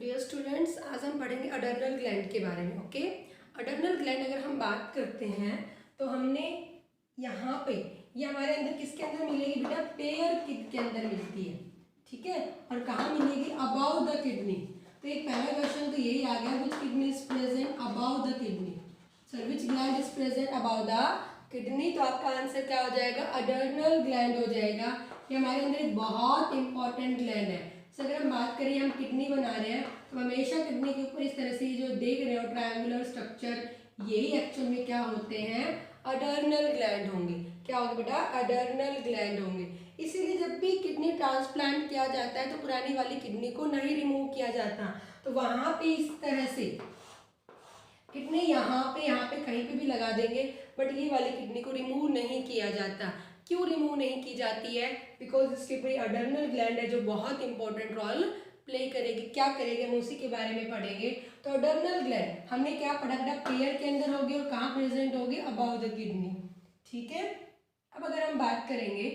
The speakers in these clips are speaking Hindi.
डियर स्टूडेंट्स, आज हम पढ़ेंगे अडर्नल ग्लैंड के बारे में। ओके, अडर्नल ग्लैंड अगर हम बात करते हैं तो हमने यहाँ पे ये हमारे अंदर किसके अंदर मिलेगी बेटा? पेयर किड के अंदर मिलती है, ठीक है। और कहाँ मिलेगी? Above the kidney. तो एक पहला क्वेश्चन तो यही आ गया, which kidney is present above the kidney. Sir which gland is present above the kidney? तो आपका आंसर क्या हो जाएगा? अडर्नल ग्लैंड हो जाएगा। ये हमारे अंदर एक बहुत इंपॉर्टेंट ग्लैंड है। तो अगर हम बात करें, हम किडनी बना रहे हैं तो हमेशा किडनी के ऊपर इस तरह से जो देख रहे हो ट्रायंगुलर स्ट्रक्चर, यही एक्चुअल में क्या होते हैं? अडर्नल ग्लैंड होंगे। क्या होंगे बेटा? अडर्नल ग्लैंड होंगे। इसीलिए जब भी किडनी ट्रांसप्लांट किया जाता है तो पुरानी वाली किडनी को नहीं रिमूव किया जाता, तो वहां पे इस तरह से किडनी यहाँ पे कहीं पे भी लगा देंगे, बट ये वाली किडनी को रिमूव नहीं किया जाता। क्यों रिमूव नहीं की जाती है? बिकॉज इसके ऊपर अडर्नल ग्लैंड है जो बहुत इंपॉर्टेंट रोल प्ले करेगी। क्या करेगी हम उसी के बारे में पढ़ेंगे। तो अडर्नल ग्लैंड हमने क्या पढ़ा बेटा? पेयर के अंदर होगी और कहाँ प्रेजेंट होगी? अबाउ द किडनी, ठीक है। अब अगर हम बात करेंगे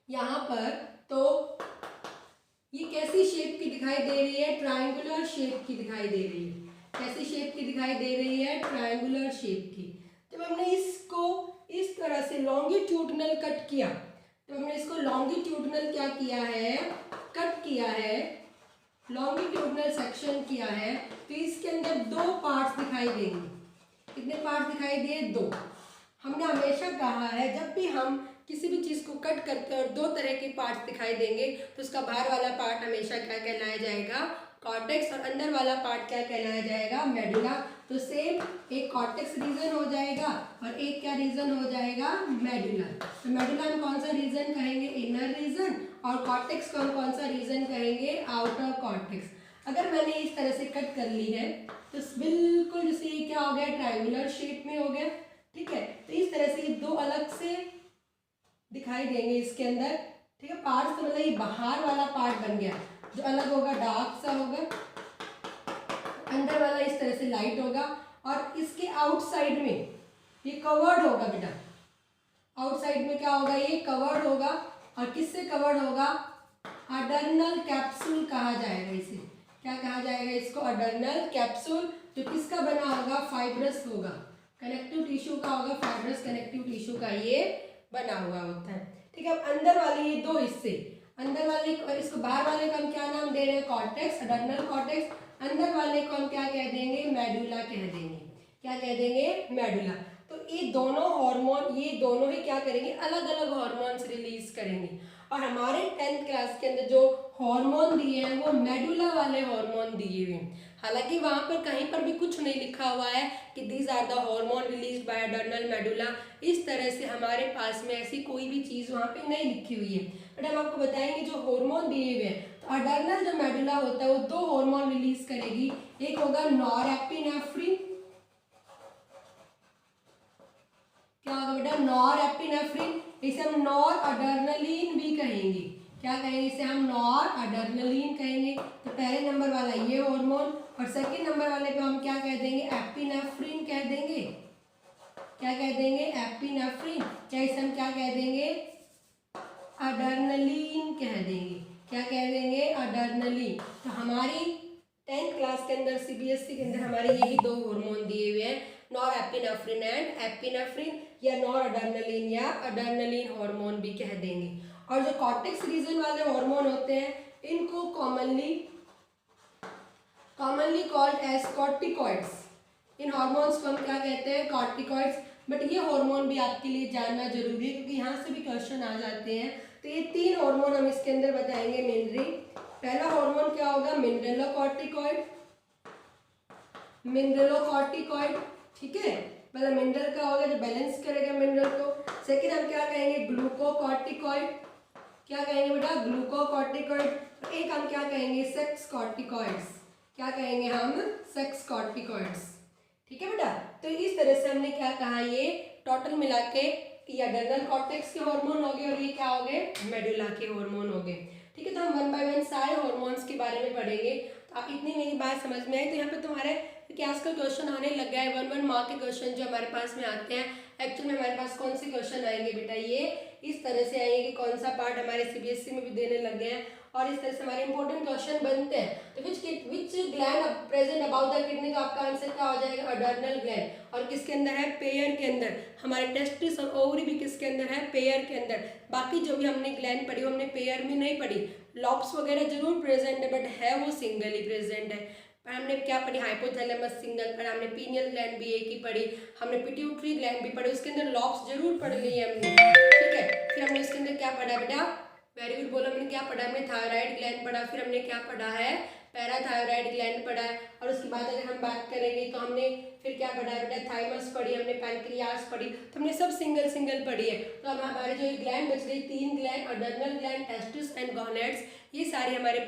यहाँ पर, तो ये कैसी शेप की दिखाई दे रही है? ट्रायंगुलर शेप की दिखाई दे रही है। कैसी शेप की दिखाई दे रही है? ट्रायंगुलर शेप की। जब हमने इसको इस तरह से लॉन्गिट्यूडनल कट किया, तो हमने इसको लॉन्गिट्यूडनल क्या किया है? कट किया है, लॉन्गिट्यूडनल सेक्शन किया है, तो इसके अंदर दो पार्ट्स दिखाई देंगे। कितने पार्ट्स दिखाई दिए? दो। हमने हमेशा कहा है जब भी हम किसी भी चीज को कट करते हैं और दो तरह के पार्ट्स दिखाई देंगे तो उसका बाहर वाला पार्ट हमेशा क्या कहलाया जाएगा? कॉर्टेक्स। और अंदर वाला पार्ट क्या कहलाया जाएगा? मेडुला। तो सेम एक कॉर्टेक्स रीजन हो जाएगा और एक क्या रीजन हो जाएगा? मेडुला। तो मेडुला हम कौन सा रीजन कहेंगे? Inner reason. और कॉर्टेक्स को हम कौन सा रीजन कहेंगे? Outer cortex. अगर मैंने इस तरह से कट कर ली है तो बिल्कुल जैसे ये क्या हो गया? ट्रायंगुलर शेप में हो गया, ठीक है। तो इस तरह से ये दो अलग से दिखाई देंगे इसके अंदर, ठीक है। पार्ट्स तो मतलब ये बाहर वाला पार्ट बन गया जो अलग होगा, डार्क सा होगा। अंदर वाला इस तरह से लाइट होगा और इसके आउटसाइड में ये कवर्ड होगा बेटा। आउटसाइड में क्या होगा? ये कवर्ड होगा। और किससे कवर्ड होगा? अडर्नल कैप्सूल कहा जाएगा इसे। क्या कहा जाएगा इसको? अडर्नल कैप्सूल। जो किसका बना होगा? फाइब्रस होगा, कनेक्टिव टिश्यू का होगा। फाइब्रस कनेक्टिव टिश्यू का ये बना हुआ होता है, ठीक है। अब अंदर वाले ये दो हिस्से, अंदर वाले और इसको बाहर वाले को हम क्या नाम दे रहे हैं? Cortex, adrenal cortex. अंदर वाले को हम क्या कह देंगे? मेडुला कह देंगे। क्या कह देंगे? मेडुला। तो ये दोनों हार्मोन, ये दोनों ही क्या करेंगे? अलग अलग हार्मोन्स रिलीज करेंगे। और हमारे 10th क्लास के अंदर जो हार्मोन दिए हैं वो मेडुला वाले हार्मोन दिए हुए हैं। हालांकि वहां पर कहीं पर भी कुछ नहीं लिखा हुआ है कि these are the hormone release by adrenal medulla. इस तरह से हमारे पास में ऐसी कोई भी चीज वहां पे नहीं लिखी हुई है, बट हम आपको बताएंगे जो हार्मोन दिए हुए हैं। तो अडर्नल जो मेडुला होता है वो दो हार्मोन रिलीज करेगी। एक होगा नॉरएपिनेफ्रिन। क्या होगा बेटा? नॉरएपिनेफ्रिन। इसे हम नॉर अडर्नलिन भी कहेंगे। क्या कहेंगे इसे? हम नॉर अडर्नलिन कहेंगे। तो पहले नंबर वाला ये हार्मोन और सेकंड नंबर वाले पे हम क्या कह देंगे? एपिनेफ्रिन कह देंगे। क्या कह देंगे? एपिनेफ्रिन। क्या इसे हम क्या कह देंगे? अडर्नलिन कह देंगे। क्या कह देंगे? अडर्नलिन। तो हमारी 10th क्लास के अंदर सीबीएसई के अंदर हमारे यही दो हार्मोन दिए हुए हैं, नॉरएपिनेफ्रिन एंड एपिनेफ्रिन, या नॉर अडर्नलिन या अडर्नलिन हार्मोन भी कह देंगे। और जो कॉर्टेक्स रीजन वाले हार्मोन होते हैं इनको कॉमनली कॉल्ड एज कॉर्टिकॉइड्स। इन हार्मोन्स को हम क्या कहते हैं? कॉर्टिकॉइड्स। बट ये हार्मोन भी आपके लिए जानना जरूरी है क्योंकि यहाँ से भी क्वेश्चन आ जाते हैं। तो ये तीन हार्मोन हम इसके अंदर बताएंगे मेनली। पहला हार्मोन क्या होगा? मिनरलोकॉर्टिकॉइड। मिनरलोकॉर्टिकॉइड, ठीक है। पहला मिनरल का होगा जो बैलेंस करेगा मिनरल को। सेकंड हम क्या कहेंगे? ग्लूकोकॉर्टिकॉइड। क्या कहेंगे बेटा? ग्लूकोकॉर्टिकॉइड। एक हम क्या कहेंगे? Sex corticoids. क्या कहेंगे हम? सेक्स कॉर्टिकॉइड्स, ठीक है बेटा। तो इस तरह से हमने क्या कहा? ये टोटल मिला के ये अडर्नल कॉर्टेक्स के हार्मोन हो गए और ये क्या हो गए? मेडुला के हार्मोन हो गए, ठीक है। तो हम वन बाय वन सारे हार्मोन्स के बारे में पढ़ेंगे। तो आप इतनी मेरी बात समझ में आई। तो यहाँ पे तुम्हारे क्या आजकल क्वेश्चन आने लग गया है, 1 मार्क के क्वेश्चन जो हमारे पास में आते हैं एक्चुअली में हमारे पास कौन से क्वेश्चन आएंगे बेटा, ये इस तरह से आएंगे कि कौन सा पार्ट हमारे सीबीएसई में भी देने लग गए हैं और इस तरह से हमारे इंपॉर्टेंट क्वेश्चन बनते हैं। तो विच gland present about the kidney, का आपका आंसर क्या हो जाएगा, अडर्नल ग्लैंड। और किसके अंदर है, पेयर के अंदर। हमारे टेस्टिस और ओवरी भी किसके अंदर है, पेयर के अंदर। बाकी जो भी हमने ग्लैंड पढ़ी वो हमने पेयर में नहीं पढ़ी। लॉब्स वगैरह जरूर प्रेजेंट है बट है वो सिंगल ही प्रेजेंट है। पर हमने क्या पढ़ी, हाइपोथैलेमस सिंगल पढ़ा, हमने पीनियल ग्लैंड भी एक ही पढ़ी, हमने पिट्यूटरी ग्लैंड भी पढ़ी, उसके अंदर लॉब्स जरूर पढ़ ली है हमने, ठीक है। फिर हमने उसके अंदर क्या पढ़ा बेटा, वेरी गुड बोलो, हमने क्या पढ़ा, हमने थायराइड ग्लैंड पढ़ा, फिर हमने क्या पढ़ा है, पैराथायराइड ग्लैंड पढ़ा है। और उसके बाद अगर हम बात करेंगे तो हमने फिर क्या पढ़ा है बेटा, थाइमस पढ़ी, हमने पैनक्रियास पढ़ी, तो हमने सब सिंगल सिंगल पढ़ी है। तो अब हमारे जो ग्लैंड बच गई, 3 ग्लैंड, अडर्नल ग्लैंड, टेस्टिस एंड गॉनेड्स, ये सारी हमारे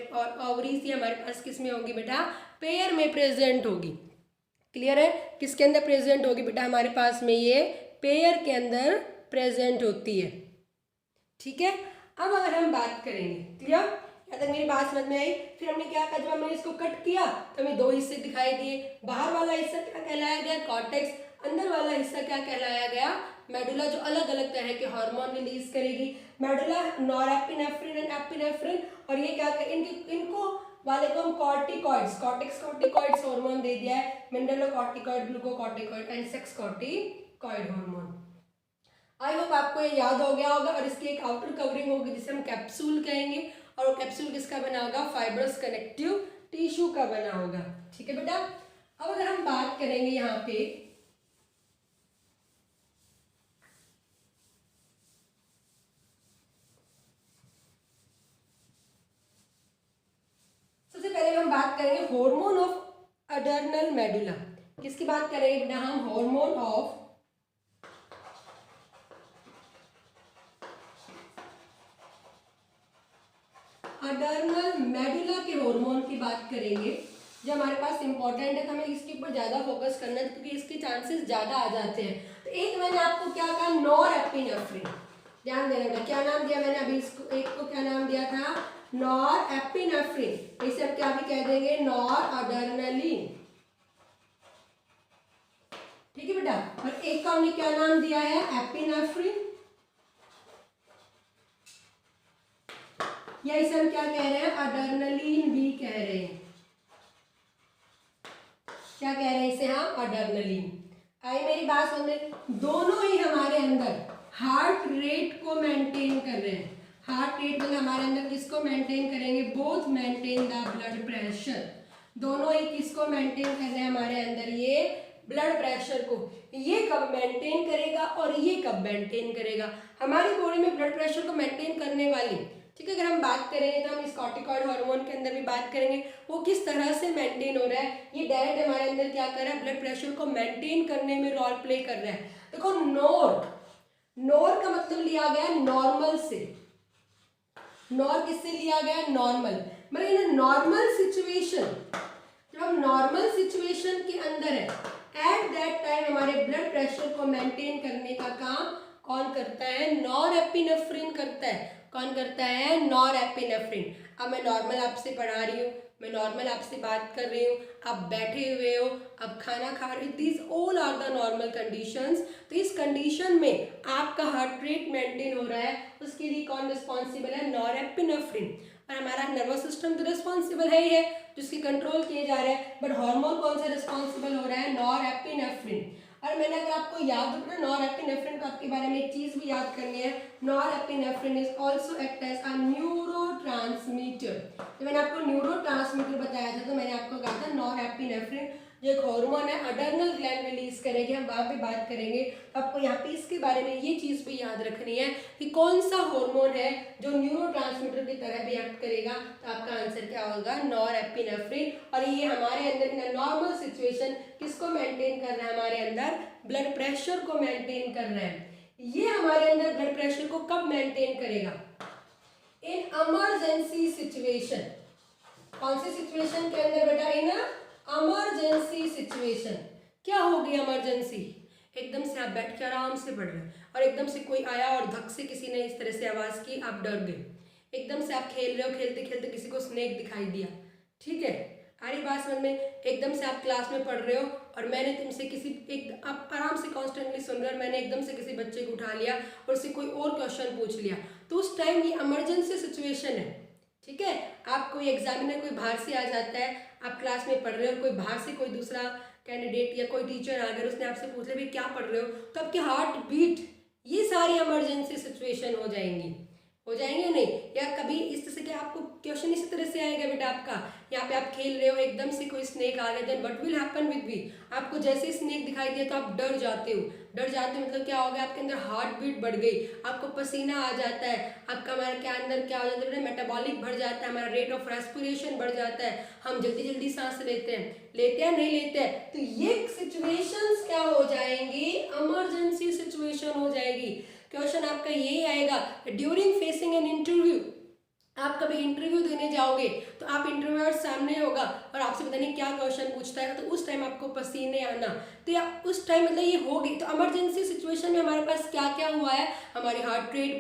ओवरीज ही हमारे पास किस में होगी बेटा, पेयर में प्रेजेंट होगी। क्लियर है, किसके अंदर प्रेजेंट होगी बेटा, हमारे पास में ये पेयर के अंदर प्रेजेंट होती है, ठीक है। अब अगर हम बात करेंगे, क्लियर, यहाँ तक मेरी बात समझ में आई। फिर हमने क्या कहा, जब हमने इसको कट किया तो हमें 2 हिस्से दिखाई दिए। बाहर वाला हिस्सा क्या कहलाया गया, कॉर्टेक्स, अंदर वाला हिस्सा क्या कहलाया गया, मेडुला, जो अलग अलग तरह के हार्मोन रिलीज करेगी। मेडुला नॉरएपिनेफ्रिन एंड एपिनेफ्रिन, और ये क्या इनको वाले को हम कॉर्टिकॉइड्स, कॉर्टेक्स कॉर्टिकॉइड्स हार्मोन दे दिया है, mineralocorticoid, glucocorticoid and sex corticoid hormone. I hope आपको ये याद हो गया होगा। और इसकी एक आउटर कवरिंग होगी जिसे हम कैप्सूल कहेंगे, और वो कैप्सूल किसका बना होगा, फाइब्रस कनेक्टिव टिश्यू का बना होगा, ठीक है बेटा। अब अगर हम बात करेंगे यहाँ पे, सबसे पहले हम बात करेंगे हार्मोन ऑफ अडर्नल मेडुला। किसकी बात करेंगे बेटा हम, हार्मोन ऑफ अडर्नल मेडुला के हार्मोन की बात करेंगे, जो हमारे पास इंपॉर्टेंट है। तो हमें इसके ऊपर ज्यादा फोकस करना है क्योंकि इसके चांसेस ज्यादा आ जाते हैं। तो एक मैंने आपको क्या कहा, नॉरएपिनेफ्रिन, ध्यान देना, क्या नाम दिया मैंने अभी इसको, एक को क्या नाम दिया था, नॉरएपिनेफ्रिन, इसे अब क्या भी कह देंगे, नॉरअडर्नलिन, ठीक है बेटा। और एक का हमने क्या नाम दिया है, एपिनेफ्रिन, या इसे हम क्या कह रहे हैं, अडर्नलिन भी कह रहे हैं। क्या कह रहे हैं इसे हम, अडर्नलिन। आई मेरी बात समझ में, दोनों ही हमारे अंदर हार्ट रेट को मेंटेन कर रहे हैं। हार्ट रेट मतलब हमारे अंदर किसको मेंटेन करेंगे, both maintain the blood pressure, दोनों ही किसको मेंटेन कर रहे हैं हमारे अंदर, ये ब्लड प्रेशर को। ये कब मेंटेन करेगा और ये कब मेंटेन करेगा, हमारी बॉडी में ब्लड प्रेशर को मेंटेन करने वाली, ठीक है। अगर हम बात करें तो हम इस कॉर्टिकॉइड हार्मोन के अंदर भी बात करेंगे, वो किस तरह से मेंटेन हो रहा है। ये डायरेक्ट हमारे अंदर क्या कर रहा है, ब्लड प्रेशर को मेंटेन करने में रोल प्ले कर रहा है। देखो नॉर का मतलब लिया गया नॉर्मल से, नॉर किससे लिया गया, नॉर्मल, मतलब इन नॉर्मल सिचुएशन, जब हम नॉर्मल सिचुएशन के अंदर है, एट दैट टाइम हमारे ब्लड प्रेशर को मेंटेन करने का काम कौन करता है, नॉरएपिनेफ्रिन करता है। कौन करता है, नॉरएपिनेफ्रिन। अब मैं नॉर्मल आपसे पढ़ा रही हूँ, मैं नॉर्मल आपसे बात कर रही हूँ, आप बैठे हुए हो, अब खाना खा रहे हो, these all are the normal conditions. तो इस कंडीशन में आपका हार्ट रेट मेंटेन हो रहा है, उसके लिए कौन रिस्पॉन्सिबल है, नॉरएपिनेफ्रिन। और हमारा नर्वस सिस्टम तो रिस्पॉन्सिबल है ही है, जिसकी कंट्रोल किए जा रहे हैं, बट हार्मोन कौन सा रिस्पॉन्सिबल हो रहा है, नॉरएपिनेफ्रिन। और मैंने अगर आपको याद रखना नॉरएपिनेफ्रिन को, आपके बारे में एक चीज भी याद करनी है, norepinephrine is also act as a neurotransmitter. तो मैंने आपको न्यूरोट्रांसमीटर बताया था, तो मैंने आपको कहा था नॉरएपिनेफ्रिन जो एक हार्मोन है अडर्नल ग्लैंड रिलीज करेगी, हम वहाँ पे बात करेंगे। तो आपको यहाँ पे इसके बारे में ये चीज़ भी याद रखनी है कि कौन सा हार्मोन है जो न्यूरोट्रांसमीटर की तरह भी एक्ट करेगा। तो आपका आंसर क्या होगा, नॉरएपिनेफ्रिन। और ये हमारे अंदर इन नॉर्मल सिचुएशन किसको मेंटेन कर रहा है, हमारे अंदर ब्लड प्रेशर को मेंटेन कर रहा है। ये हमारे अंदर ब्लड प्रेशर को कब मेंटेन करेगा, इन इमरजेंसी सिचुएशन। कौन सी सिचुएशन के अंदर बेटा, इन इमरजेंसी सिचुएशन। क्या होगी इमरजेंसी, एकदम से आप बैठ के आराम से पढ़ रहे हैं और एकदम से कोई आया और धक से किसी ने इस तरह से आवाज की, आप डर गए। एकदम से आप खेल रहे हो, खेलते खेलते किसी को स्नेक दिखाई दिया, ठीक है, आ रही बात समझ में। एकदम से आप क्लास में पढ़ रहे हो और मैंने तुमसे किसी एक आप आराम से कॉन्स्टेंटली सुन रहे हो और मैंने एकदम से किसी बच्चे को उठा लिया और उससे कोई और क्वेश्चन पूछ लिया, तो उस टाइम ये इमरजेंसी सिचुएशन है, ठीक है। आप कोई एग्जामिनर कोई बाहर से आ जाता है, आप क्लास में पढ़ रहे हो, कोई बाहर से कोई दूसरा कैंडिडेट या कोई टीचर अगर उसने आपसे पूछ लिया भाई क्या पढ़ रहे हो, तो आपके हार्ट बीट, ये सारी इमरजेंसी सिचुएशन हो जाएंगी नहीं। या कभी इस तरह से कि आपको क्वेश्चन इसी तरह से आएगा बेटा, आपका यहाँ पे आप खेल रहे हो, एकदम से कोई स्नेक आ गया, then what will happen with we, आपको जैसे स्नेक दिखाई दिया तो आप डर जाते हो मतलब क्या हो गया, आपके अंदर हार्ट बीट बढ़ गई, आपको पसीना आ जाता है, आपका हमारे के अंदर क्या हो जाता है, मेटाबॉलिक बढ़ जाता है, हमारा रेट ऑफ रेस्पिरेशन बढ़ जाता है, हम जल्दी जल्दी सांस लेते हैं नहीं लेते हैं, तो ये सिचुएशंस क्या हो जाएंगी, इमरजेंसी सिचुएशन हो जाएगी। क्वेश्चन आपका यही आएगा, ड्यूरिंग फेसिंग एन इंटरव्यू, आप कभी इंटरव्यू देने जाओगे तो आप इंटरव्यूअर सामने होगा और आपसे पता नहीं क्या क्वेश्चन पूछता है, तो उस टाइम आपको पसीने आना, तो या उस टाइम मतलब ये होगी, तो इमरजेंसी सिचुएशन में हमारे पास क्या क्या हुआ है, हमारी हार्ट रेट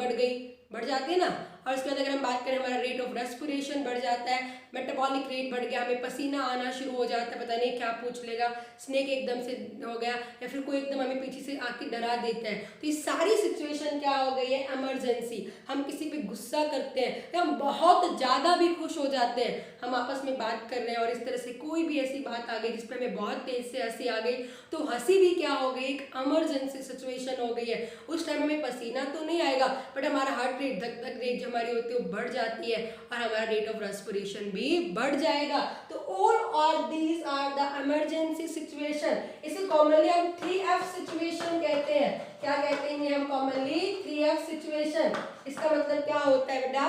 बढ़ जाती है ना, और उसके बाद अगर हम बात करें हमारा रेट ऑफ रेस्पिरेशन बढ़ जाता है, मेटाबॉलिक रेट बढ़ गया, हमें पसीना आना शुरू हो जाता है, पता नहीं क्या पूछ लेगा, स्नेक एकदम से हो गया, या फिर कोई एकदम हमें पीछे से आके डरा देता है, तो ये सारी सिचुएशन क्या हो गई है, इमरजेंसी। हम किसी पे गुस्सा करते हैं या हम बहुत ज़्यादा भी खुश हो जाते हैं, हम आपस में बात कर रहे हैं और इस तरह से कोई भी ऐसी बात आ गई जिसपे हमें बहुत तेज से हंसी आ गई, तो हंसी भी क्या हो गई, एक इमरजेंसी सिचुएशन हो गई है। उस टाइम हमें पसीना तो नहीं आएगा, बट हमारा हार्ट रेट, धक रेट जो हमारी होती है वो बढ़ जाती है और हमारा रेट ऑफ रेस्पिरेशन भी बढ़ जाएगा। तो all these are the emergency situation. इसे कॉमनली हम 3F सिचुएशन कहते हैं। क्या कहते हैं हम कॉमनली? 3F situation. इसका मतलब क्या होता है बेटा?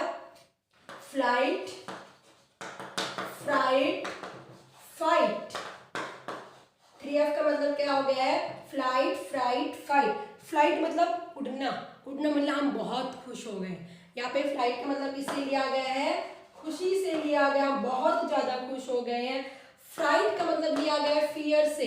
Flight, freight, fight. 3F का मतलब क्या हो गया है? Flight, freight, fight. फ्लाइट मतलब उड़ना, उड़ना मतलब हम बहुत खुश हो गए। यहाँ पे फ्लाइट का मतलब किससे लिया गया है? खुशी से लिया गया, बहुत ज्यादा खुश हो गए हैं। फ्राइट का मतलब लिया गया है फियर से,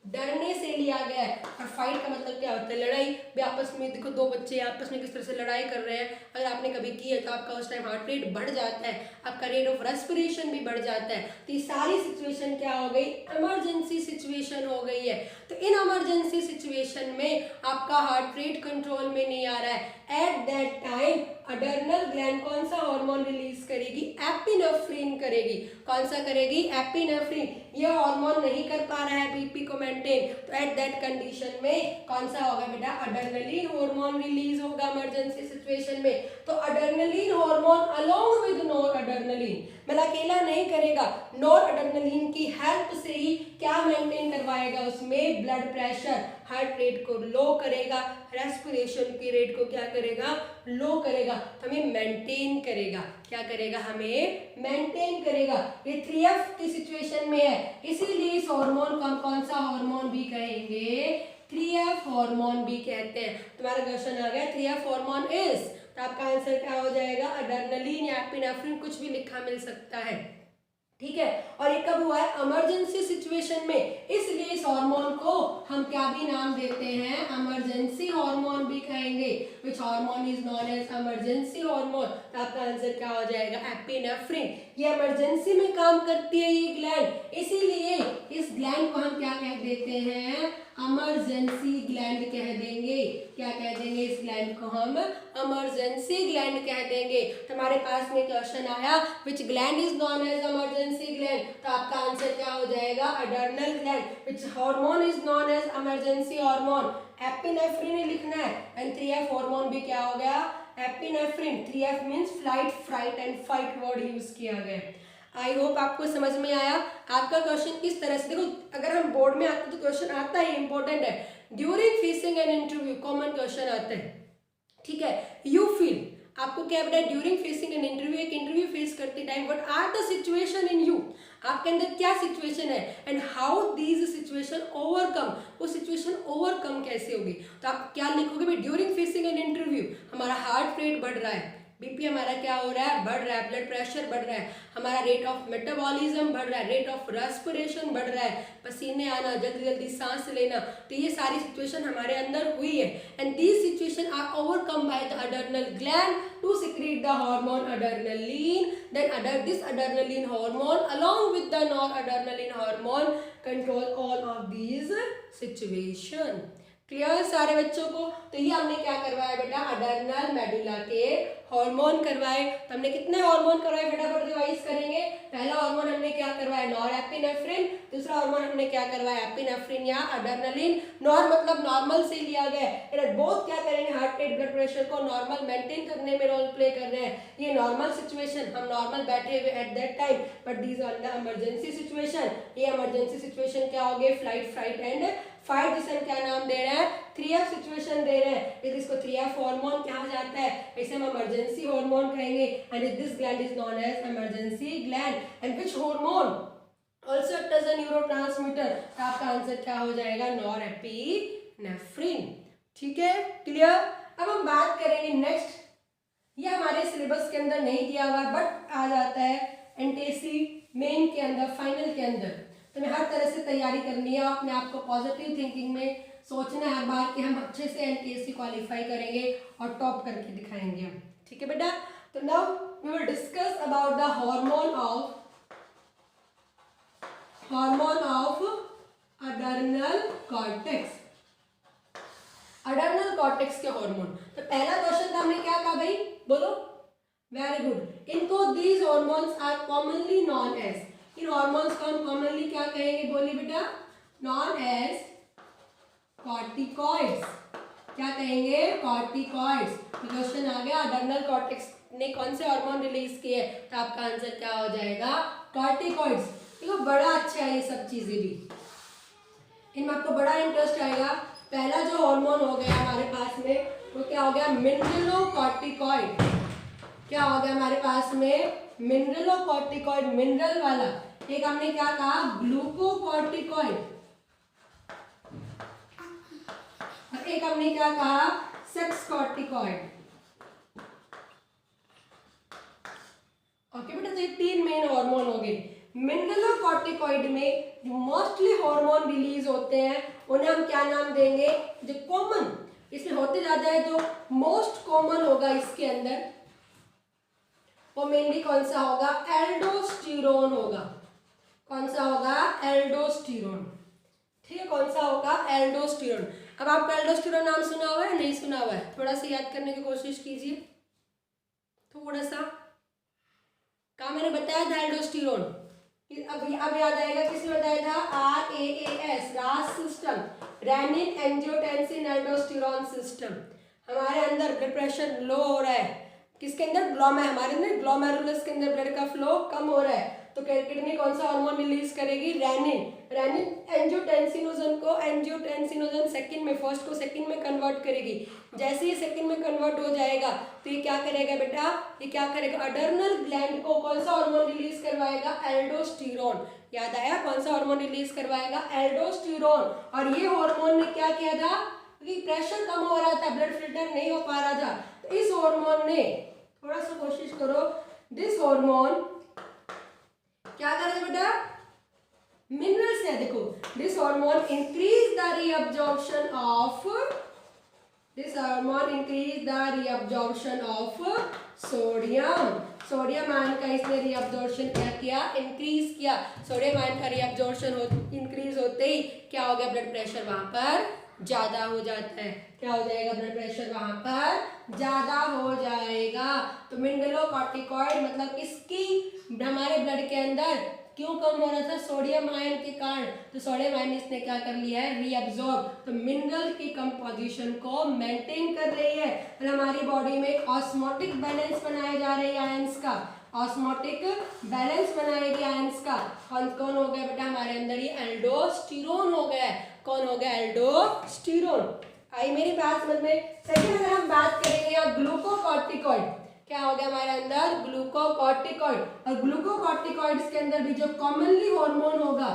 डरने से लिया गया है। और फाइट का मतलब क्या होता है? लड़ाई। भी आपस में देखो, दो बच्चे आपस में किस तरह से लड़ाई कर रहे हैं, अगर आपने कभी की है तो आपका उस टाइम हार्ट रेट बढ़ जाता है, आपका रेट ऑफ रेस्पिरेशन भी बढ़ जाता है। तो ये सारी सिचुएशन क्या हो गई? इमरजेंसी सिचुएशन हो गई है। तो इन इमरजेंसी सिचुएशन में आपका हार्ट रेट कंट्रोल में नहीं आ रहा है, एट दैट टाइम अड्रेनल ग्लैंड कौन सा हार्मोन रिलीज करेगी? एपिनेफ्रिन करेगी। कौन सा करेगी? एपिनेफ्रिन। ये हार्मोन नहीं कर पा रहा है बीपी को मेंटेन, तो एट दैट कंडीशन में कौन सा होगा बेटा? अड्रेनलिन हार्मोन रिलीज होगा इमरजेंसी सिचुएशन में। तो adrenaline hormone along with NOR adrenaline, मतलब अकेला नहीं करेगा, नोर अड्रेनलिन की हेल्प से ही क्या मेंटेन करवाएगा? उसमें ब्लड प्रेशर, हार्ट रेट को लो करेगा, रेस्पिरेशन की रेट को क्या करेगा? लो करेगा। तो हमें मेंटेन करेगा। क्या करेगा? हमें मेंटेन करेगा। ये 3F की सिचुएशन में है, इसीलिए इस हार्मोन को हम कौन सा हार्मोन भी कहेंगे? 3F हार्मोन भी कहते हैं। तुम्हारा क्वेश्चन आ गया 3F हार्मोन इज, तो आपका आंसर क्या हो जाएगा? अड्रेनलिन या एपिनेफ्रिन, कुछ भी लिखा मिल सकता है, ठीक है। और ये कब हुआ है? इमरजेंसी सिचुएशन में, इसलिए इस हार्मोन को हम क्या भी नाम देते हैं? इमरजेंसी हार्मोन भी कहेंगे। Which hormone is known as emergency hormone? तो आपका आंसर क्या हो जाएगा? एपिनेफ्रिन। ये इमरजेंसी में काम करती है ये ग्लैंड, इसीलिए इस ग्लैंड को हम क्या कह देते हैं? इमरजेंसी ग्लैंड कह देंगे। क्या कह देंगे? इस ग्लैंड को हम इमरजेंसी ग्लैंड कह देंगे। तो हमारे पास में क्वेश्चन आया which gland is known as emergency gland, तो आपका आंसर क्या हो जाएगा? Adrenal gland. Which hormone is known as emergency hormone? Epinephrine ही लिखना है। एंड 3F हार्मोन भी क्या हो गया? Epinephrine. 3F means flight, fright and fight word use किया गया। आई होप आपको समझ में आया। आपका क्वेश्चन इस तरह से देखो, अगर हम बोर्ड में आते तो क्वेश्चन आता ही, इंपॉर्टेंट है। During facing an interview common question आते हैं, ठीक है। यू फील, आपको क्या बताया? ड्यूरिंग फेसिंग एन इंटरव्यू, एक इंटरव्यू फेस करते time what are the situation in you, आपके अंदर क्या सिचुएशन है, and how these situation overcome, वो सिचुएशन ओवरकम कैसे होगी? तो आप क्या लिखोगे? ड्यूरिंग फेसिंग एन इंटरव्यू हमारा हार्ट रेट बढ़ रहा है, बीपी हमारा क्या हो रहा है, बढ़ रहा है, ब्लड प्रेशर बढ़ रहा है, हमारा रेट ऑफ मेटाबॉलिज्म बढ़ रहा है, रेट ऑफ रेस्पिरेशन बढ़ रहा है, पसीने आना, जल्दी जल्दी सांस लेना, तो ये सारी सिचुएशन हमारे अंदर हुई है। And these situation are overcome by the adrenal gland to secrete the hormone adrenaline. Then this adrenaline hormone along with the noradrenaline hormone control all of these situation। Clear सारे बच्चों को? तो ये हमने क्या करवाया बेटा, अडर्नल मेडुला के हार्मोन करवाए। तो हमने कितने हार्मोन करवाए, फटाफट रिवाइज करेंगे। पहला हार्मोन हमने क्या करवाया, नॉरएपिनेफ्रिन। दूसरा हार्मोन हमने क्या करवाया, एपिनेफ्रिन या अडर्नलिन। नॉर मतलब नॉर्मल से लिया गया है, बहुत क्या करेंगे, हार्ट रेट, ब्लड प्रेशर को नॉर्मल मेंटेन करने में रोल प्ले कर रहे हैं। ये नॉर्मल सिचुएशन, हम नॉर्मल बैठे हुए at that time, but these are the emergency situation. ये इमरजेंसी सिचुएशन क्या हो गए, फ्लाइट, फ्राइट एंड फाइट, जिसे हम क्या नाम दे रहे हैं, 3F सिचुएशन दे रहे हैं। फिर इसको 3F हार्मोन कहा जाता है, इसे हम इमरजेंसी हार्मोन कहेंगे। And this gland is known as emergency gland. And which hormone also act as a neurotransmitter. तो आपका आंसर क्या हो जाएगा, नॉरएपिनेफ्रिन। ठीक है, क्लियर। अब हम बात करेंगे नेक्स्ट, ये हमारे सिलेबस के अंदर नहीं दिया हुआ बट आ जाता है एनटीएससी मेन के अंदर, फाइनल के अंदर। तो हमें हर तरह से तैयारी करनी है, अपने आप को पॉजिटिव थिंकिंग में सोचना है हर बार कि हम अच्छे से एनटीएससी क्वालिफाई करेंगे और टॉप करके दिखाएंगे हम। ठीक है बेटा। तो now we will discuss about the hormone of adrenal cortex. Adrenal cortex के हार्मोन। तो पहला क्वेश्चन था हमने क्या कहा भाई, बोलो। Very good. इनको these hormones are commonly known as, इन हार्मोन्स को हम कॉमनली क्या कहेंगे, बोलिए बेटा, नॉन एज कॉर्टिकॉइड्स। क्या कहेंगे, कॉर्टिकॉइड्स। क्वेश्चन आ गया, अडर्नल कॉर्टेक्स ने कौन से हार्मोन रिलीज किए, तो आपका आंसर क्या हो जाएगा, कॉर्टिकॉइड्स। देखो बड़ा अच्छा है ये सब चीजें भी, इनमें आपको बड़ा इंटरेस्ट आएगा। पहला जो हार्मोन हो गया हमारे पास में वो क्या हो गया, मिनरलोकॉर्टिकॉइड। क्या हो गया हमारे पास में, मिनरलोकॉर्टिकॉइड, मिनरल वाला। एक हमने क्या कहा, ग्लूकोकॉर्टिकॉइड, और एक हमने क्या कहा, सेक्स कॉर्टिकॉइड। ओके बेटा, तो ये 3 मेन हार्मोन हो गए। मिनरलोकॉर्टिकॉइड में जो मोस्टली हार्मोन रिलीज होते हैं उन्हें हम क्या नाम देंगे, जो कॉमन इसमें होते ज्यादा है, जो मोस्ट कॉमन होगा इसके अंदर वो मेनली कौन सा होगा, एल्डोस्टेरोन होगा। कौन सा होगा, एल्डोस्टेरोन। ठीक है, कौन सा होगा, एल्डोस्टेरोन। अब आपका एल्डोस्टेरोन नाम सुना हुआ है, नहीं सुना हुआ है, थोड़ा सा याद करने की कोशिश कीजिए, थोड़ा सा। कहा मैंने बताया था एल्डोस्टेरोन, अब याद आएगा, किसने बताया था, RAAS, रास system, renin angiotensin aldosterone system. हमारे अंदर ब्लड प्रेशर लो हो रहा है, किसके अंदर, हमारे अंदर ग्लोमेरुलस के अंदर ब्लड का फ्लो कम हो रहा है, तो किडनी कौन सा हार्मोन रिलीज करेगी, रेनिन एंजियोटेंसिनोजन को, एंजियोटेंसिनोजन सेकंड में, फर्स्ट को सेकंड में कन्वर्ट करेगी। जैसे ही सेकंड में कन्वर्ट हो जाएगा तो ये क्या करेगा बेटा, ये क्या करेगा, अडर्नल ग्लैंड को कौन सा हार्मोन रिलीज करवाएगा, एल्डोस्टेरोन। याद आया, कौन सा हार्मोन रिलीज करवाएगा, एल्डोस्टेरोन। और ये हार्मोन ने क्या किया था, क्योंकि प्रेशर कम हो रहा था, ब्लड फिल्टर नहीं हो पा रहा था, तो इस हार्मोन ने, थोड़ा सा कोशिश करो, दिस हार्मोन क्या कर रहा है बेटा, मिनरल्स है, देखो, this hormone increase the reabsorption of, this hormone increase the reabsorption of sodium. Sodium ion का इसने रीअब्जॉर्प्शन क्या किया, इंक्रीज किया। सोडियम आयन का रीअब्जॉर्प्शन इंक्रीज होते ही क्या हो गया, ब्लड प्रेशर वहां पर ज्यादा हो जाता है। क्या हो जाएगा, ब्लड प्रेशर वहां पर ज्यादा हो जाएगा। तो मिनरलोकॉर्टिकॉइड मतलब इसकी हमारे ब्लड के अंदर क्यों कम हो रहा था, सोडियम आयन के कारण, तो सोडियम आयन इसने क्या कर लिया है, रीअब्सॉर्ब। तो मिनरल की कंपोजिशन को मेंटेन कर रही है, और हमारी बॉडी में एक ऑस्मोटिक बैलेंस बनाए जा रहे हैं आयंस का, ऑस्मोटिक बैलेंस बनाएगी आयंस का। कौन हो गया बेटा हमारे अंदर, ये एल्डोस्टेरोन हो गया है। कौन हो गया, एल्डोस्टेरोन। आई मेरी बात समझ में। सेकंड अगर हम बात करेंगे अब ग्लूकोकॉर्टिकॉइड, क्या हो गया हमारे अंदर, ग्लूकोकॉर्टिकॉइड। और ग्लूकोकॉर्टिकॉइड्स के अंदर भी जो कॉमनली हार्मोन होगा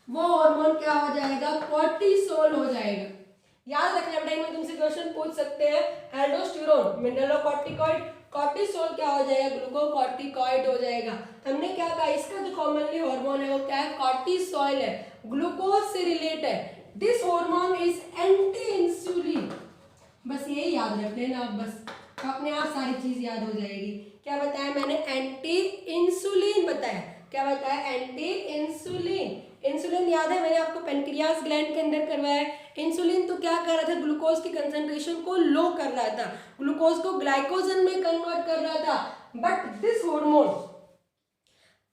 वो हार्मोन क्या हो जाएगा, कोर्टिसोल हो जाएगा। याद रखना बेटा, इनमें तुमसे क्वेश्चन पूछ सकते हैं, एल्डोस्टेरोन, मिनरलोकॉर्टिकॉइड, कॉर्टिसोल क्या हो जाएगा, ग्लूकोकॉर्टिकॉइड हो जाएगा। तो हमने क्या कहा, इसका जो कॉमनली हार्मोन है वो क्या है, कॉर्टिसोल है, ग्लूकोज से रिलेट है। This hormone is anti insulin. बस ये याद रख लेना आप, बस तो अपने आप सारी चीज याद हो जाएगी। क्या बताया मैंने, एंटी इंसुलिन बताया। क्या बताया, एंटी इंसुलिन। इंसुलिन याद है, मैंने आपको पेनक्रियास ग्लैंड के अंदर करवाया। इंसुलिन तो क्या कर रहा था, ग्लूकोज की कंसंट्रेशन को लो कर रहा था, ग्लूकोज को ग्लाइकोजन में कन्वर्ट कर रहा था। बट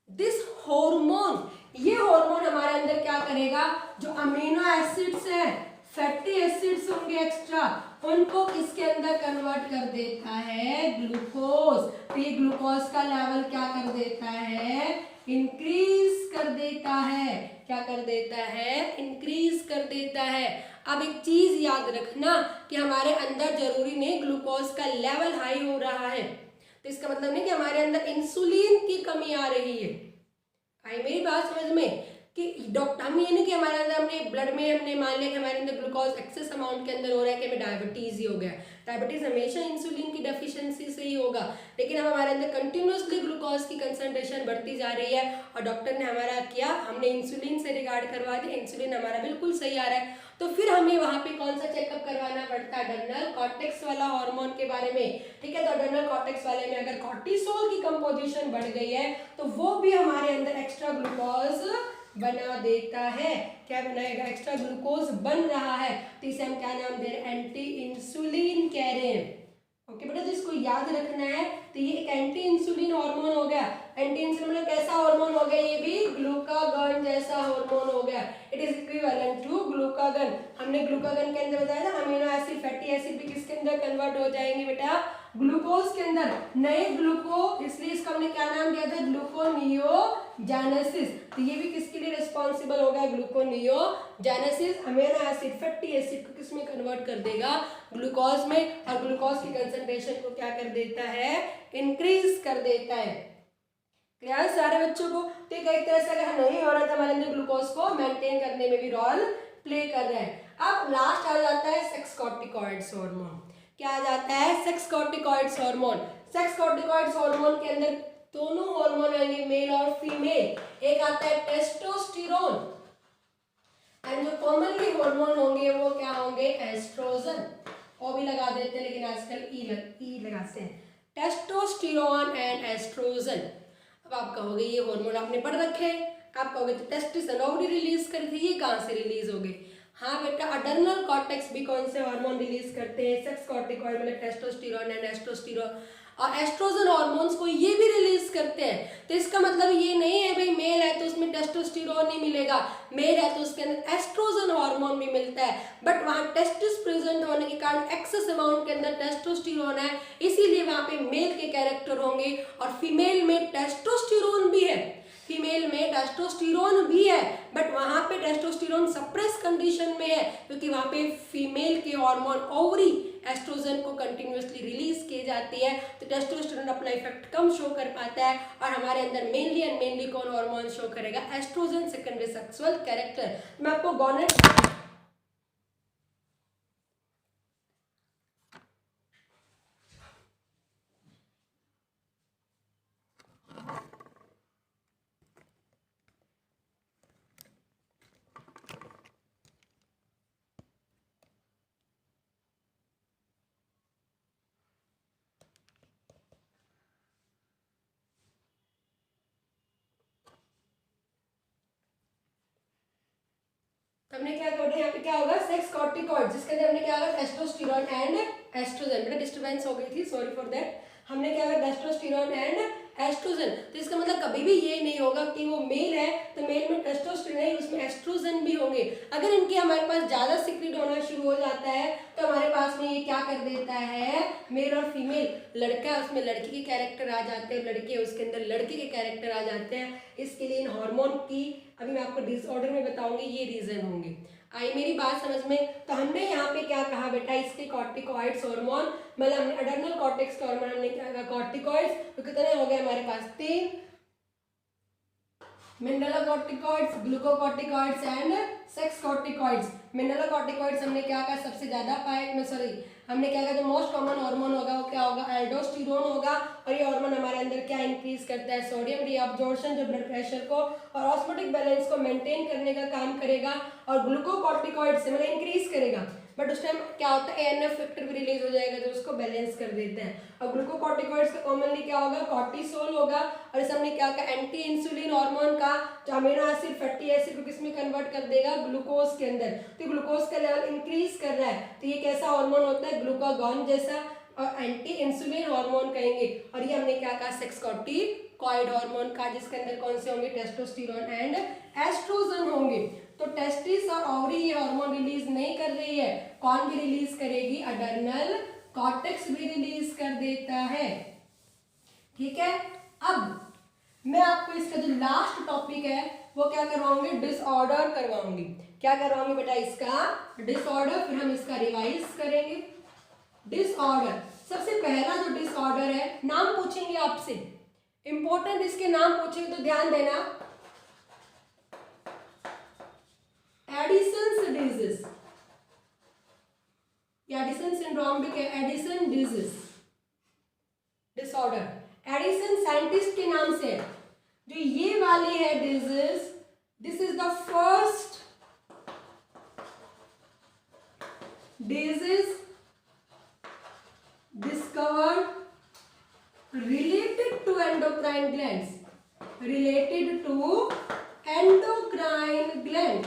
दिस हार्मोन ये हार्मोन हमारे अंदर क्या करेगा, जो अमीनो एसिड्स है, फैटी एसिड्स होंगे एक्स्ट्रा, उनको किसके अंदर कन्वर्ट कर देता है, ग्लूकोज। तो ये ग्लूकोज का लेवल क्या कर देता है, इंक्रीज कर देता है। क्या कर देता है, इंक्रीज कर देता है। अब एक चीज याद रखना कि हमारे अंदर जरूरी नहीं ग्लूकोज का लेवल हाई हो रहा है, तो इसका मतलब नहीं कि हमारे अंदर इंसुलिन की कमी आ रही है। आई मेरी बात समझ में, कि डॉक्टर हम ये नहीं कि हमारे अंदर हमने ब्लड में हमने मान लिया कि हमारे अंदर ग्लूकोज एक्सेस अमाउंट के अंदर हो रहा है कि हमें डायबिटीज ही हो गया। डायबिटीज हमेशा इंसुलिन की डेफिशिएंसी से ही होगा, लेकिन अब हमारे अंदर कंटिन्यूसली ग्लूकोज की कंसंट्रेशन बढ़ती जा रही है और डॉक्टर ने हमारा किया, हमने इंसुलिन से रिगार्ड करवा दिया, इंसुलिन हमारा बिल्कुल सही आ रहा है, तो फिर हमें वहां पे कौन सा चेकअप करवाना पड़ता है, अड्रेनल कॉर्टेक्स वाला हार्मोन के बारे में। ठीक है, तो अड्रेनल कॉर्टेक्स वाले में अगर कॉर्टिसोल की कंपोजिशन बढ़ गई है तो वो भी हमारे अंदर एक्स्ट्रा ग्लूकोज बना देता है। क्या बनाएगा, एक्स्ट्रा ग्लूकोज बन रहा है, तो इसे हम क्या नाम दे रहे हैं, एंटी इंसुलिन कह रहे हैं। ओके बेटा, जिसको याद रखना है, तो ये एक एंटी इंसुलिन हार्मोन हो गया। एंटी इंसुलिन मतलब कैसा हार्मोन हो गया, ये भी ग्लूकागन जैसा हार्मोन हो गया। It is equivalent to glucagon. हमने ग्लूकागन के अंदर बताया था अमीनो एसिड फैटी एसिड भी किसके अंदर कन्वर्ट हो जाएंगे बेटा, ग्लूकोज के अंदर, नए ग्लूको, इसलिए इसका हमने क्या नाम दिया था, ग्लूकोनियोजेनेसिस। तो ये भी किसके लिए रिस्पॉन्सिबल हो गया, gluconeogenesis. Amino acid fatty acid को किसमें कन्वर्ट कर देगा, ग्लूकोज में, और ग्लूकोज की कंसंट्रेशन को क्या कर देता है, इंक्रीज कर देता है। क्लियर सारे बच्चों को। तो एक तरह से अगर नहीं हो रहा था हमारे अंदर, ग्लूकोज को मेंटेन करने में भी रोल प्ले कर रहे हैं। अब लास्ट आ जाता है सेक्स कॉर्टिकॉइड्स हार्मोन। क्या आ जाता है, sex corticoids hormone. Sex corticoids hormone के अंदर दोनों हार्मोन आएंगे, मेल और फीमेल। एक आता है टेस्टोस्टेरोन, एंड जो कॉमनली हार्मोन होंगे वो क्या होंगे, एस्ट्रोजन। ओ भी लगा देते हैं, लेकिन आजकल ई लगाते हैं, टेस्टोस्टेरोन एंड एस्ट्रोजन। अब आप कहोगे ये हार्मोन आपने पढ़ रखे हैं, आप कहोगे तो टेस्टिसन ओवरी रिलीज कर थी, ये कहाँ से रिलीज हो गए। हाँ बेटा, अडर्नल कॉर्टेक्स भी कौन से हार्मोन रिलीज करते हैं, सेक्स कॉर्टिकॉइड मतलब टेस्टोस्टेरोन एंड एस्ट्रोस्टेरोन, और एस्ट्रोजन हार्मोन्स को ये भी रिलीज करते हैं। तो इसका मतलब ये नहीं है भाई मेल है तो उसमें टेस्टोस्टेरोन नहीं मिलेगा, मेल है तो उसके अंदर एस्ट्रोजन हार्मोन भी मिलता है, बट वहाँ टेस्टिस प्रेजेंट होने के कारण एक्सेस अमाउंट के अंदर टेस्टोस्टेरोन है, इसीलिए वहाँ पे मेल के कैरेक्टर होंगे, और फीमेल में टेस्टोस्टेरोन भी है, फीमेल में टेस्टोस्टेरोन भी है, बट वहां पे टेस्टोस्टेरोन सप्रेस कंडीशन में है, क्योंकि वहां पे फीमेल के हार्मोन ओवरी एस्ट्रोजन को कंटिन्यूअसली रिलीज किए जाती है, तो टेस्टोस्टेरोन अपना इफेक्ट कम शो कर पाता है, और हमारे अंदर मेनली एंड मेनली कौन हार्मोन शो करेगा, एस्ट्रोजन सेकेंडरी सेक्सुअल कैरेक्टर। मैं आपको गॉनेट हमने क्या कर यहाँ पे क्या होगा, सेक्स कॉर्टिकॉइड, जिसके अंदर हमने क्या होगा, टेस्टोस्टेरोन एंड एस्ट्रोजन। बेटा डिस्टर्बेंस हो गई थी, सॉरी फॉर दैट। हमने क्या होगा, टेस्टोस्टेरोन एंड एस्ट्रोजन। तो इसका मतलब कभी भी ये नहीं होगा कि वो मेल है तो मेल में टेस्टोस्टेरोन है, उसमें एस्ट्रोजन भी होंगे। अगर इनके हमारे पास ज्यादा सिक्रीट होना शुरू हो जाता है तो हमारे पास में ये क्या कर देता है, मेल और फीमेल, लड़का है उसमें लड़की के कैरेक्टर आ जाते हैं, लड़के है उसके अंदर लड़के के कैरेक्टर आ जाते हैं। इसके लिए इन हार्मोन की अभी मैं आपको डिसऑर्डर में बताऊंगी, ये रीजन होंगे। आई मेरी बात समझ में। तो हमने यहाँ पे क्या कहा बेटा, इसके कॉर्टिकॉइड्स हार्मोन, मतलब हमने अडर्नल कॉर्टेक्स के हार्मोन हमने क्या कहा, कॉर्टिकॉइड्स। तो कितने हो गए हमारे पास, 3, mineralocorticoids, glucocorticoids and sex corticoids. Mineralocorticoids हमने क्या कहा, सबसे ज्यादा पाए, सॉरी हमने क्या कहा, जो मोस्ट कॉमन हार्मोन होगा वो क्या होगा, एल्डोस्टेरोन होगा। और ये हार्मोन हमारे अंदर क्या इंक्रीज करता है, सोडियम रीअब्जॉर्प्शन, जो ब्लड प्रेशर को और ऑस्मोटिक बैलेंस को मेंटेन करने का काम करेगा, और ग्लूकोकॉर्टिकॉइड से मतलब इंक्रीज करेगा। बट उस टाइम क्या होता है, एएनएफ फैक्टर भी रिलीज हो जाएगा जो उसको बैलेंस कर देते हैं। और ग्लूकोकॉर्टिकॉइड्स का कॉमनली क्या होगा, कॉर्टिसोल होगा। और इस हमने क्या कहा, एंटी इंसुलिन हार्मोन का जो अमीनो एसिड फैटी एसिड को किसमें कन्वर्ट कर देगा, ग्लूकोज के अंदर। तो ग्लूकोज का लेवल इंक्रीज कर रहा है, तो ये कैसा हार्मोन होता है, ग्लूकागॉन जैसा, और एंटी इंसुलिन हार्मोन कहेंगे। और ये हमने क्या कहा, सेक्स कॉर्टिकॉइड हार्मोन का, जिसके अंदर कौन से होंगे, टेस्टोस्टेरोन एंड एस्ट्रोजन होंगे। तो टेस्टिस और ओवरी ये हार्मोन रिलीज नहीं कर रही है, कौन भी रिलीज करेगी, अडर्नल कॉर्टेक्स भी रिलीज कर देता है। ठीक है, अब मैं आपको इसका जो लास्ट टॉपिक है वो क्या करवाऊंगी, डिसऑर्डर करवाऊंगी। क्या करवाऊंगी बेटा, इसका डिसऑर्डर, फिर हम इसका रिवाइज करेंगे। डिसऑर्डर, सबसे पहला जो डिसऑर्डर है, नाम पूछेंगे आपसे, इंपॉर्टेंट इसके नाम पूछेंगे तो ध्यान देना। एडिसन्स डिजीज, एडिसन सिंड्रोम भी क्या, Addison disease disorder. Edison scientist के नाम से जो ये वाली है disease, this is the first disease discovered related to endocrine glands, related to endocrine gland,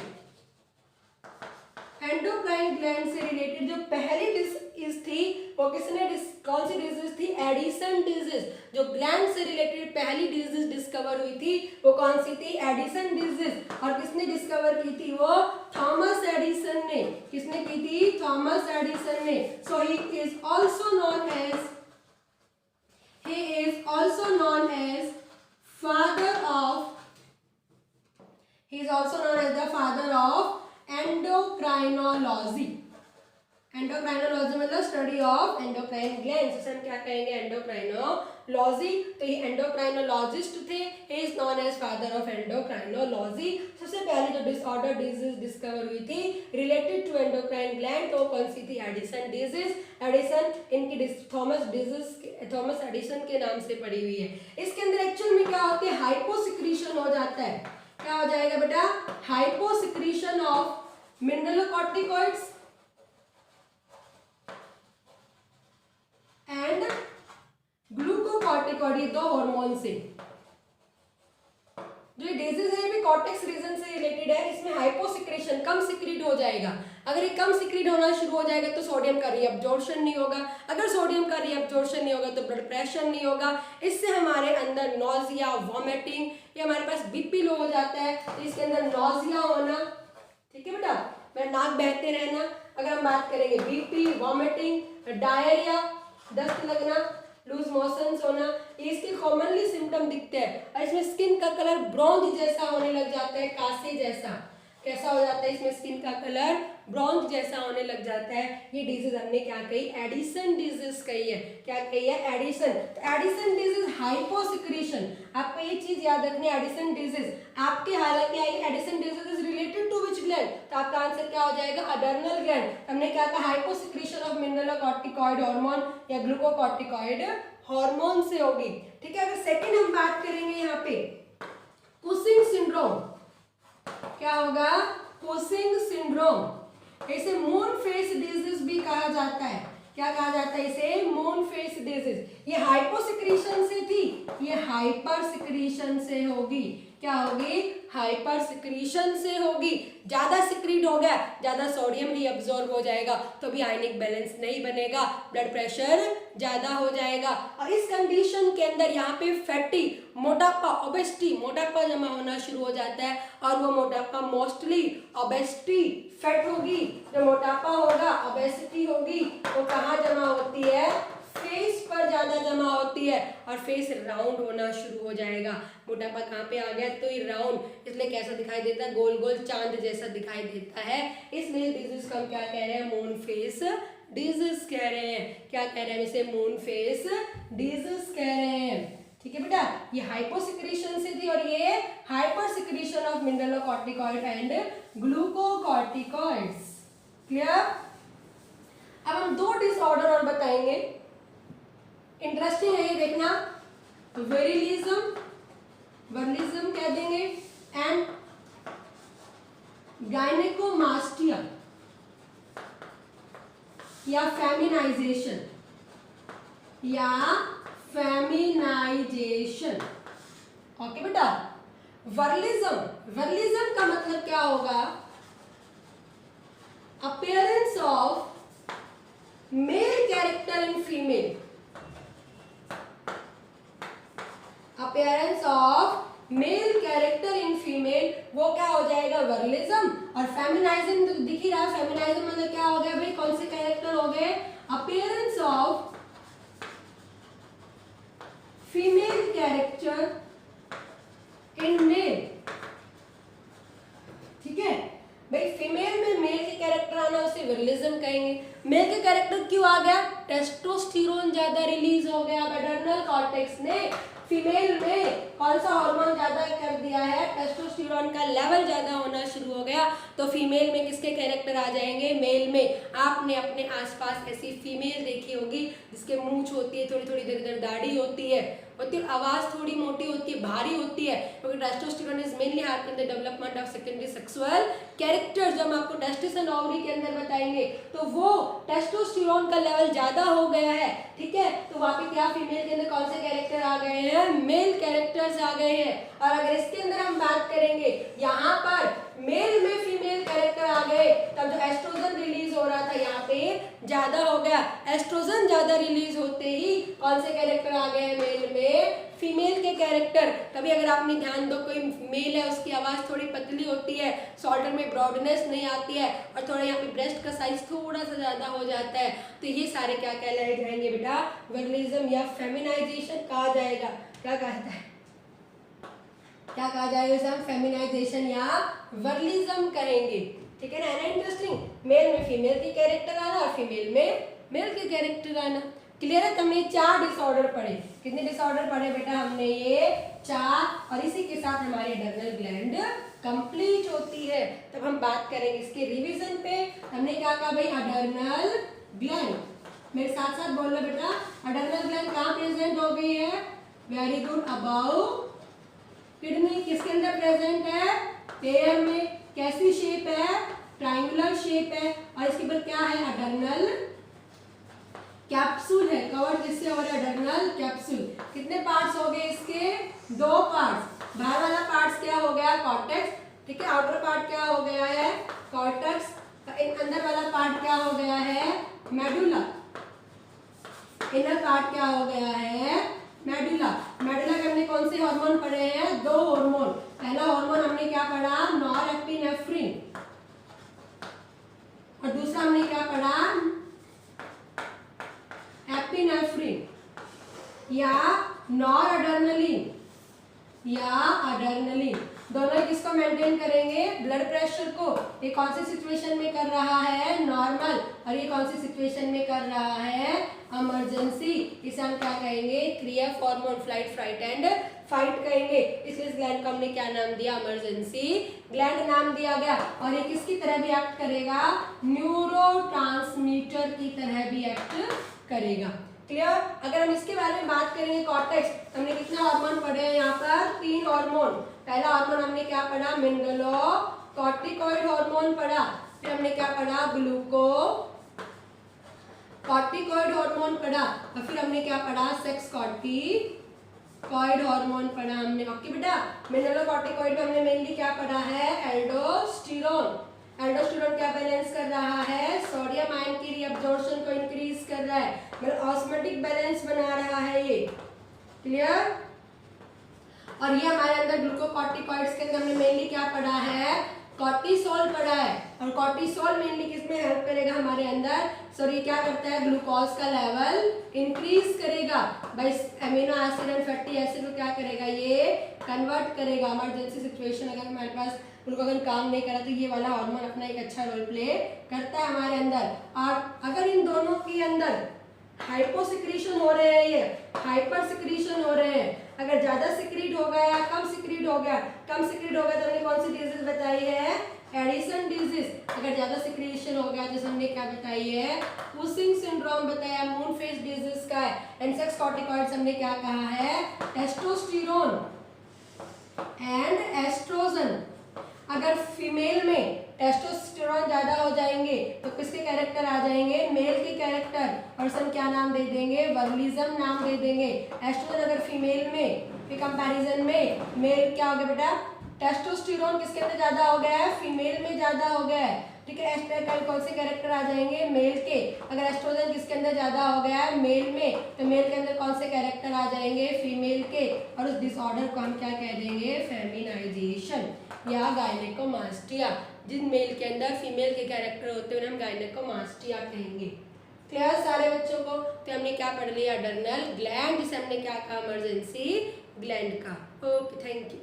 endocrine gland से रिलेटेड जो पहली डिजीज थी वो किसने, कौन सी डिजीज थी, एडिसन डिजीज। जो ग्लैंड से रिलेटेड पहली डिजीज डिस्कवर हुई थी वो कौन सी थी, एडिसन डिजीज। और किसने डिस्कवर की थी, वो थॉमस एडिसन ने। किसने की थी, थॉमस एडिसन ने। So he is also known as the father of endocrinology. Endocrinology मतलब स्टडी ऑफ एंडोक्राइन ग्लैंड्स, उसे हम क्या कहेंगे, एंडोक्राइनोलॉजी। तो ये एंडोक्राइनोलॉजिस्ट थे, he is known as father of endocrinology. सबसे पहले जो डिसऑर्डर डिजीज डिस्कवर हुई थी रिलेटेड टू एंडोक्राइन ग्लैंड, तो कौन सी थी, एडिसन डिजीज। एडिसन इनकी थॉमस एडिसन के नाम से पड़ी हुई है। इसके अंदर एक्चुअल में क्या होता है, हाइपोसिक्रीशन हो जाता है। क्या हो जाएगा बेटा, hyposecretion of mineralocorticoids and glucocorticoid, ये दो हार्मोन से। जो डिजीज है ये भी कॉर्टेक्स रीजन से रिलेटेड है। इसमें हाइपोसिक्रेशन, कम सिक्रीट हो जाएगा। अगर ये कम सिक्रीट होना शुरू हो जाएगा तो सोडियम का रीअब्जॉर्प्शन नहीं होगा। अगर सोडियम का रीअब्जॉर्प्शन नहीं होगा तो ब्लड प्रेशर नहीं होगा। इससे हमारे अंदर नॉजिया, वॉमिटिंग, ये हमारे पास बीपी लो हो जाता है, तो इसके अंदर नॉजिया होना, ठीक है बेटा, मेरा नाक बहते रहना। अगर हम बात करेंगे बीपी, वॉमिटिंग, डायरिया, दस्त लगना, लूज मोशंस होना, ये इसके कॉमनली सिम्टम दिखते हैं। और इसमें स्किन का कलर ब्रॉन्ज जैसा होने लग जाता है, कासे जैसा। कैसा हो जाता है, इसमें स्किन का कलर ब्रॉन्ज जैसा होने लग जाता है। ये डिजीज हमने क्या कही, एडिसन डिजीज कही है। क्या कही है, एडिसन। तो एडिसन डिजीज हाइपोसिक्रीशन, आपको ये चीज याद रखनी है। एडिसन डिजीज आपके हालांकि आई, Addison disease is related to which gland, तो आपका आंसर क्या हो जाएगा, अडर्नल ग्लैंड। हमने क्या कहा, हाइपोसिक्रीशन ऑफ मिनरलोकॉर्टिकॉइड हार्मोन या ग्लूकोकॉर्टिकॉइड हार्मोन से होगी। ठीक है, अगर सेकंड हम बात करेंगे यहाँ पे कुशिंग सिंड्रोम, क्या होगा, कुशिंग सिंड्रोम। इसे मून फेस डिजीज भी कहा जाता है। क्या कहा जाता है इसे, मून फेस डिजीज। ये हाइपोसिक्रीशन से थी, ये हाइपर सिक्रीशन से होगी। क्या होगी, हाइपर सिक्रीशन से होगी। ज्यादा सिक्रीट हो गया, ज्यादा सोडियम रीअब्सॉर्ब हो जाएगा तो भी आयनिक बैलेंस नहीं बनेगा, ब्लड प्रेशर ज्यादा हो जाएगा। और इस कंडीशन के अंदर यहाँ पे फैटी, मोटापा, ओबेसिटी, मोटापा जमा होना शुरू हो जाता है। और वो मोटापा मोस्टली ओबेसिटी फैट होगी। जो मोटापा होगा, ओबेसिटी होगी, वो कहाँ जमा होती है, फेस पर ज्यादा जमा होती है और फेस राउंड होना शुरू हो जाएगा। मोटापा कहाँ पे आ गया, तो ये राउंड, इसलिए कैसा दिखाई देता है, गोल गोल चांद जैसा दिखाई देता है। इसलिए डिजीज को हम क्या कह रहे हैं, मून फेस डिजीज कह रहे हैं। क्या कह रहे हैं इसे, मून फेस डिजीज कह रहे हैं। ठीक है बेटा, ये हाइपोसिक्रीशन से थी और ये hyper secretion of mineralocorticoid and glucocorticoids. Clear. अब हम 2 डिसऑर्डर और बताएंगे, इंटरेस्टिंग है ये देखना, विरिलिज्म, विरिलिज्म कह देंगे, एंड गायनेकोमास्टिया या फेमिनाइजेशन, या फेमिनाइजेशन। ओके बेटा, विरिलिज्म, विरिलिज्म का मतलब क्या होगा, appearance of male character in female, appearance of male character in female, वो क्या हो जाएगा विरिलिज्म। और फेमिनाइज्म तो दिख ही रहा है, फेमिनाइज्म मतलब क्या हो गया भाई, कौन से कैरेक्टर हो गए, appearance of female character in male. ठीक है भाई, फीमेल में मेल के कैरेक्टर आना उसे विरिलिज्म कहेंगे। मेल के कैरेक्टर क्यों आ गया, टेस्टोस्टेरोन ज्यादा रिलीज हो गया, एडर्नल कॉर्टेक्स ने फीमेल में कौन सा हार्मोन ज्यादा कर दिया है, टेस्टोस्टेरोन का लेवल ज्यादा होना शुरू हो गया, तो फीमेल में किसके कैरेक्टर आ जाएंगे, मेल में। आपने अपने आसपास ऐसी फीमेल देखी होगी जिसके मूंछ होती है, थोड़ी थोड़ी दर दाढ़ी होती है, आवाज थोड़ी मोटी होती है, भारी होती है, क्योंकि testosterone is mainly help in the development of secondary sexual characters. जो हम आपको टेस्टिस एंड ओवरी के अंदर बताएंगे, तो वो टेस्टोस्टेरोन का लेवल ज्यादा हो गया है। ठीक है, तो वहाँ पे क्या फीमेल के अंदर कौन से कैरेक्टर आ गए हैं, मेल कैरेक्टर्स आ गए हैं। और अगर इसके अंदर हम बात करेंगे, यहाँ पर मेल में फीमेल कैरेक्टर आ गए, तब जो एस्ट्रोजन रिलीज हो रहा था यहाँ पे ज्यादा हो गया। एस्ट्रोजन ज्यादा रिलीज होते ही कौन से कैरेक्टर आ गए मेल में, फीमेल के कैरेक्टर। तभी अगर आपने ध्यान दो, कोई मेल है उसकी आवाज थोड़ी पतली होती है, शोल्डर में ब्रॉडनेस नहीं आती है, और थोड़ा यहाँ पे ब्रेस्ट का साइज थोड़ा सा ज्यादा हो जाता है, तो ये सारे क्या कहलाए जाएंगे बेटा, विरिलिज्म या फेमिनाइजेशन कहा जाएगा। क्या कहता है, क्या कहा जाएगा इसे, हम फेमिनाइजेशन या विरिलिज्म करेंगे। ठीक है ना, इंटरेस्टिंग, मेल में फीमेल के कैरेक्टर आना और फीमेल में मेल के कैरेक्टर आना। क्लियर है, हमने 4 डिसऑर्डर पढ़े। कितने डिसऑर्डर पढ़े बेटा हमने, ये 4, और इसी के साथ हमारी एडर्नल ग्लैंड कंप्लीट होती है। तब हम बात करेंगे इसके रिवीजन पे। हमने क्या कहा भाई, अडर्नल ग्लैंड, मेरे साथ साथ बोल लो बेटा, अडर्नल ग्लैंड कहाँ प्रेजेंट हो गई है, वेरी गुड, अबाउ किडनी। किसके अंदर प्रेजेंट है, पेयर में। कैसी शेप है, ट्रायंगुलर शेप है, और इसके ऊपर क्या है, अडर्नल कैप्सूल है, कवर जिससे और अडर्नल कैप्सूल। कितने पार्ट्स हो गए इसके, 2 पार्ट्स। बाहर वाला पार्ट्स क्या हो गया, कॉर्टेक्स। ठीक है, आउटर पार्ट क्या हो गया है, कॉर्टेक्स। अंदर वाला पार्ट क्या हो गया है, मेडुला। इनर पार्ट क्या हो गया है, मेडुला। मेडुला के हमने कौन से हार्मोन पढ़े हैं, 2 हार्मोन। पहला हार्मोन हमने क्या पढ़ा, नॉरएपिनेफ्रिन, और दूसरा हमने क्या पढ़ा, एपिनेफ्रिन या नॉरएड्रेनालिन या अड्रेनालिन। दोनों किसको मेंटेन करेंगे, ब्लड प्रेशर को। ये कौन सी सिचुएशन में कर रहा है, नॉर्मल, और ये कौन सी सिचुएशन में कर रहा है, इमरजेंसी। इसे हम क्या कहेंगे, क्रिएफ hormone, flight, fright and fight कहेंगे। इसलिए इस ग्लैंड को हमने क्या नाम दिया, इमरजेंसी ग्लैंड नाम दिया गया। और ये किसकी तरह भी एक्ट करेगा, न्यूरोट्रांसमीटर की तरह भी एक्ट करेगा। क्लियर। अगर हम इसके बारे में बात करेंगे, कॉर्टेक्स, हमने कितने हार्मोन पढ़े हैं यहाँ पर, 3 हार्मोन। पहला हार्मोन हमने क्या पढ़ा, मिनरलोकॉर्टिकॉइड हार्मोन पढ़ा। फिर हमने क्या पढ़ा, ग्लूकोकॉर्टिकॉइड हार्मोन पढ़ा। और फिर हमने क्या पढ़ा, सेक्स कॉर्टिकॉइड हार्मोन पढ़ा हमने। ओके बेटा, मिनरलोकॉर्टिकॉइड में हमने मेनली क्या पढ़ा है, एल्डोस्टेरोन। एल्डोस्टेरोन क्या बैलेंस कर रहा है, सोडियम आयन की रीअब्जॉर्प्शन को इंक्रीज कर रहा है, मतलब ऑस्मोटिक बैलेंस बना रहा है ये। क्लियर। और ये हमारे अंदर ग्लूकोकॉर्टिकॉइड्स के अंदर हमने मेनली क्या पढ़ा है, कॉर्टिसोल पढ़ा है। और कॉर्टिसोल मेनली किसमें हेल्प करेगा हमारे अंदर, सॉरी ये क्या करता है, ग्लूकोज का लेवल इंक्रीज करेगा भाई, amino acid and fatty acid को क्या करेगा, ये कन्वर्ट करेगा। इमरजेंसी सिचुएशन अगर हमारे पास ग्लूकोगन काम नहीं करा तो ये वाला हार्मोन अपना एक अच्छा रोल प्ले करता है हमारे अंदर। और अगर इन दोनों के अंदर हाइपोसिक्रीशन हो रहे हैं, ये हाइपर सिक्रीशन हो रहे हैं, अगर ज्यादा सिक्रीट हो गया, कम सिक्रीट हो गया, कम सिक्रीट हो गया, तो हमने कौन सी डिजीज बताई है, एडिशन डिजीज, अगर ज्यादा सिक्रेशन हो गया, जैसे हमने क्या बताई है, पुशिंग सिंड्रोम बताया, मून फेस डिजीज का है, एंड सेक्स कॉर्टिकॉइड्स हमने क्या कहा है, टेस्टोस्टेरोन एंड एस्ट्रोजन। अगर फीमेल में टेस्टोस्टेरोन ज्यादा हो जाएंगे तो किसके कैरेक्टर आ जाएंगे, मेल के कैरेक्टर, और हम क्या नाम दे देंगे, वर्लिज्म नाम दे देंगे। एस्ट्रोजन अगर फीमेल में के कंपैरिजन में मेल क्या हो गया बेटा, टेस्टोस्टेरोन किसके अंदर ज्यादा हो गया है, फीमेल में ज्यादा हो गया है, ठीक है। एस्ट्रोजन कौन से कैरेक्टर आ जाएंगे, मेल के। अगर एस्ट्रोजन किसके अंदर ज्यादा हो गया है, मेल में, तो मेल के अंदर कौन से कैरेक्टर आ जाएंगे, फीमेल के। और उस डिसऑर्डर को हम क्या कह देंगे, फेमिनाइजेशन या गायनेकोमास्टिया। जिन मेल के अंदर फीमेल के कैरेक्टर होते हैं उन्हें हम गायनेकोमास्टिया कहेंगे। क्लियर सारे बच्चों को। तो हमने क्या पढ़ लिया, अडर्नल ग्लैंड, जिसे हमने क्या कहा, इमरजेंसी ग्लैंड का। Okay, thank you.